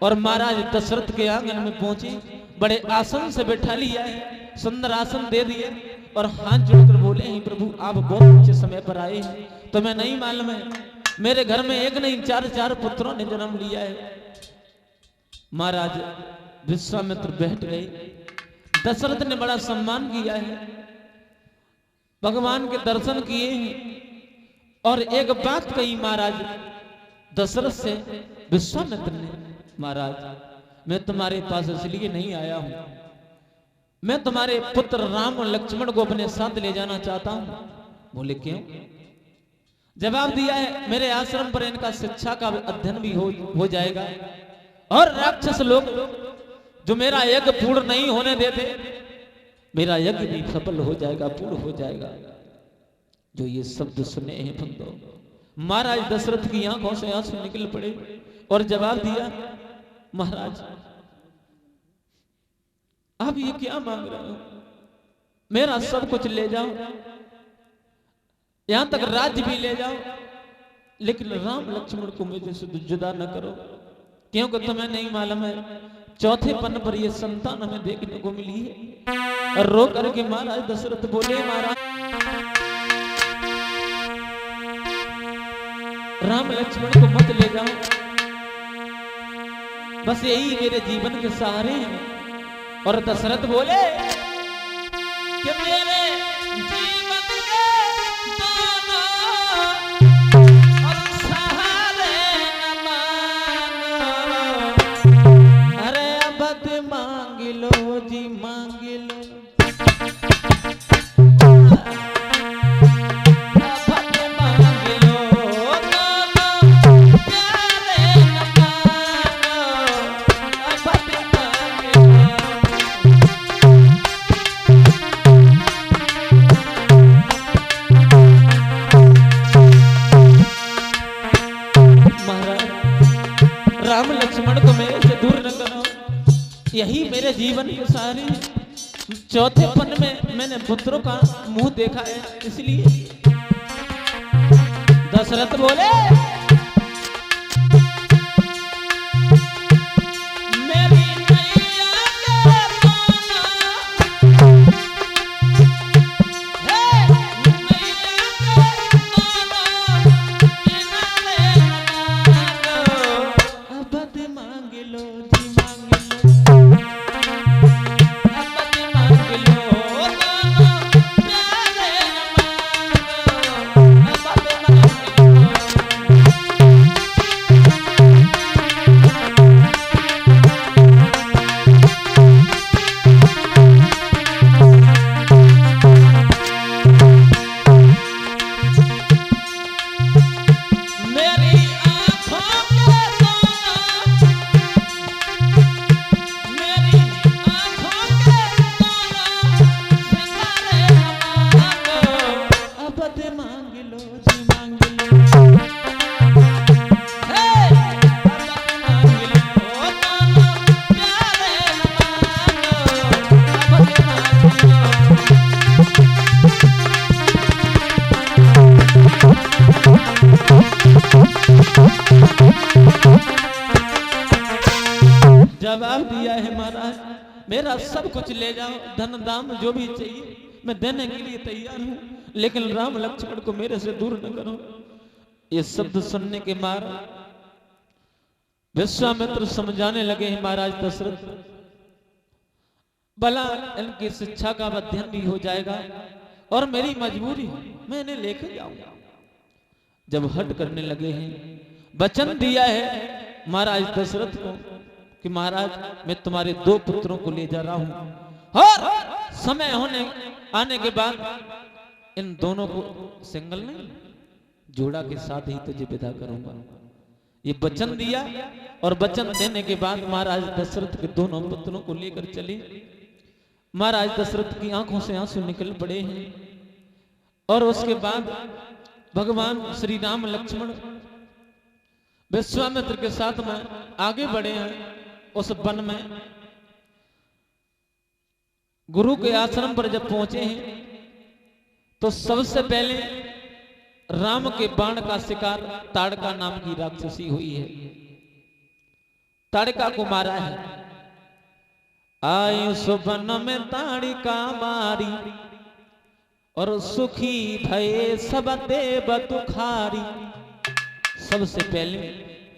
और महाराज दशरथ के आंगन में पहुंचे, बड़े आसन से बैठा लिया है, सुंदर आसन दे दिए और हाथ जोड़कर बोले हैं प्रभु आप बहुत अच्छे समय पर आए हैं, तो मैं नहीं मालूम है मेरे घर में एक नहीं चार चार पुत्रों ने जन्म लिया है। महाराज विश्वामित्र बैठ गए, दशरथ ने बड़ा सम्मान किया है, भगवान के दर्शन किए हैं और एक बात कही महाराज दशरथ से विश्वामित्र ने, महाराज मैं तुम्हारे पास इसलिए नहीं आया हूं, मैं तुम्हारे पुत्र राम और लक्ष्मण को अपने साथ ले जाना चाहता हूं। बोले क्यों? जवाब दिया है मेरे आश्रम पर इनका शिक्षा का अध्ययन भी हो जाएगा और राक्षस लोग जो मेरा यज्ञ पूर्ण नहीं होने देते, मेरा यज्ञ भी सफल हो जाएगा, पूर्ण हो जाएगा। जो ये शब्द सुने हैं बंदो, महाराज दशरथ की आंखों से आंसू निकल पड़े और जवाब दिया महाराज आप ये क्या मांग रहे हो? मेरा सब कुछ ले जाओ, यहां तक राज्य भी ले जाओ, लेकिन राम लक्ष्मण को मुझे से जुदा न करो, क्योंकि तुम्हें नहीं मालूम है चौथे पन्न पर ये संतान हमें देखने को मिली है। और रो करके महाराज दशरथ बोले महाराज राम लक्ष्मण को मत ले जाओ, बस यही मेरे जीवन के सहारे हैं। और दशरथ बोले कि मेरे जीवन के दोनों और सहारे न मानो, अरे अब मांग लो जी मांग लो, राम लक्ष्मण को मेरे से दूर न करो, यही मेरे जीवन के सारे। चौथे पन में मैंने पुत्रों का मुंह देखा है, इसलिए दशरथ बोले मेरी मैया जवाब दिया है महाराज मेरा सब कुछ ले जाओ, धन दाम जो भी चाहिए मैं देने के लिए तैयार हूं, लेकिन राम लक्ष्मण को मेरे से दूर न करो। ये शब्द सुनने के मार विश्वामित्र समझाने लगे हैं महाराज दशरथ, भला इनकी शिक्षा का अध्ययन भी हो जाएगा और मेरी मजबूरी मैं इन्हें लेके जाऊंगा। जब हट करने लगे हैं, वचन दिया है महाराज दशरथ को कि महाराज मैं तुम्हारे 2 पुत्रों को ले जा रहा हूं और समय आने के बाद इन दोनों को सिंगल नहीं जोड़ा के साथ ही तुझे विदा करूंगा। ये वचन दिया और वचन देने के बाद महाराज दशरथ के दोनों पुत्रों को लेकर चले। महाराज दशरथ की आंखों से आंसू निकल पड़े हैं और उसके बाद भगवान श्री राम लक्ष्मण विश्वामित्र के साथ में आगे बढ़े हैं। उस वन में गुरु के आश्रम पर जब पहुंचे हैं तो सबसे पहले राम के बाण का शिकार ताड़का नाम की राक्षसी हुई है। ताड़का को मारा है। आयु सुबन में ताड़िका मारी और सुखी भये सब देव तुखारी। सबसे पहले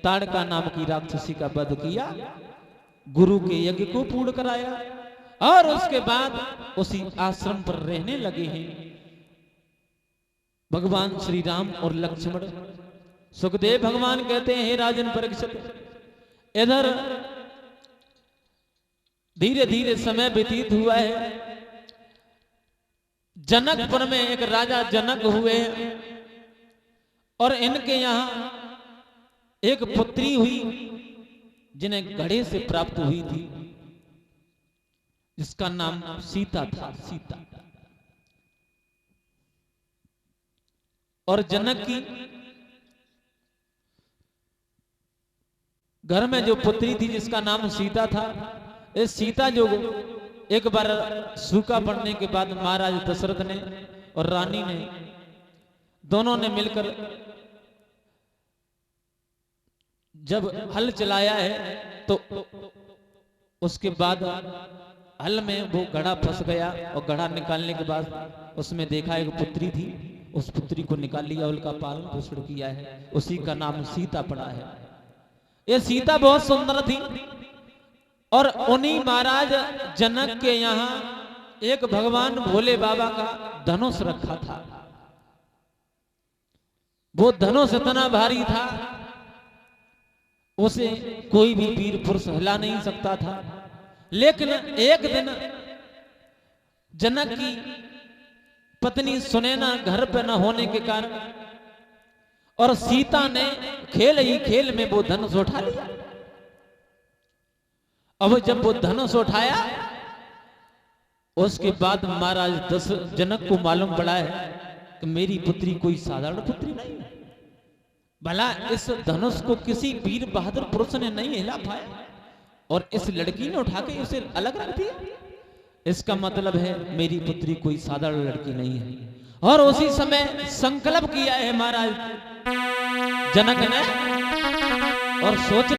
ताड़का नाम की राक्षसी का वध किया, गुरु के यज्ञ को पूर्ण कराया और उसके बाद उसी आश्रम पर रहने लगे हैं भगवान श्री राम और लक्ष्मण। सुखदेव भगवान कहते हैं, हे राजन परीक्षित, इधर धीरे धीरे समय व्यतीत हुआ है। जनकपुर में एक राजा जनक हुए और इनके यहां एक पुत्री हुई जिन्हें घड़े से प्राप्त हुई थी, जिसका नाम सीता था, सीता। और जनक की घर में जो पुत्री थी जिसका नाम सीता था, इस सीता जो एक बार सूखा पड़ने के बाद महाराज दशरथ ने और रानी ने दोनों ने मिलकर जब हल चलाया है तो उसके बाद हल में वो घड़ा फंस गया और घड़ा निकालने के बाद उसमें देखा एक पुत्री थी, उस पुत्री को निकाल लिया, उनका पालन पोषण किया है, उसी का नाम सीता पड़ा है। ये सीता बहुत सुंदर थी और उन्हीं महाराज जनक के यहाँ एक भगवान भोले बाबा का धनुष रखा था। वो धनुष इतना भारी था उसे कोई भी वीर पुरुष हिला नहीं सकता था। लेकिन एक दिन जनक की पत्नी सुनैना घर पर न होने के कारण और सीता ने खेल ही खेल में वो धनुष उठा लिया। अब जब वो धनुष उठाया उसके बाद महाराज जनक को मालूम पड़ा है कि मेरी पुत्री कोई साधारण पुत्री नहीं है। भला इस धनुष को किसी वीर बहादुर पुरुष ने नहीं हिला पाया और इस लड़की ने उठा के उसे अलग रख दिया। इसका मतलब है मेरी पुत्री कोई साधारण लड़की नहीं है। और उसी समय संकल्प किया है महाराज जनक ने और सोच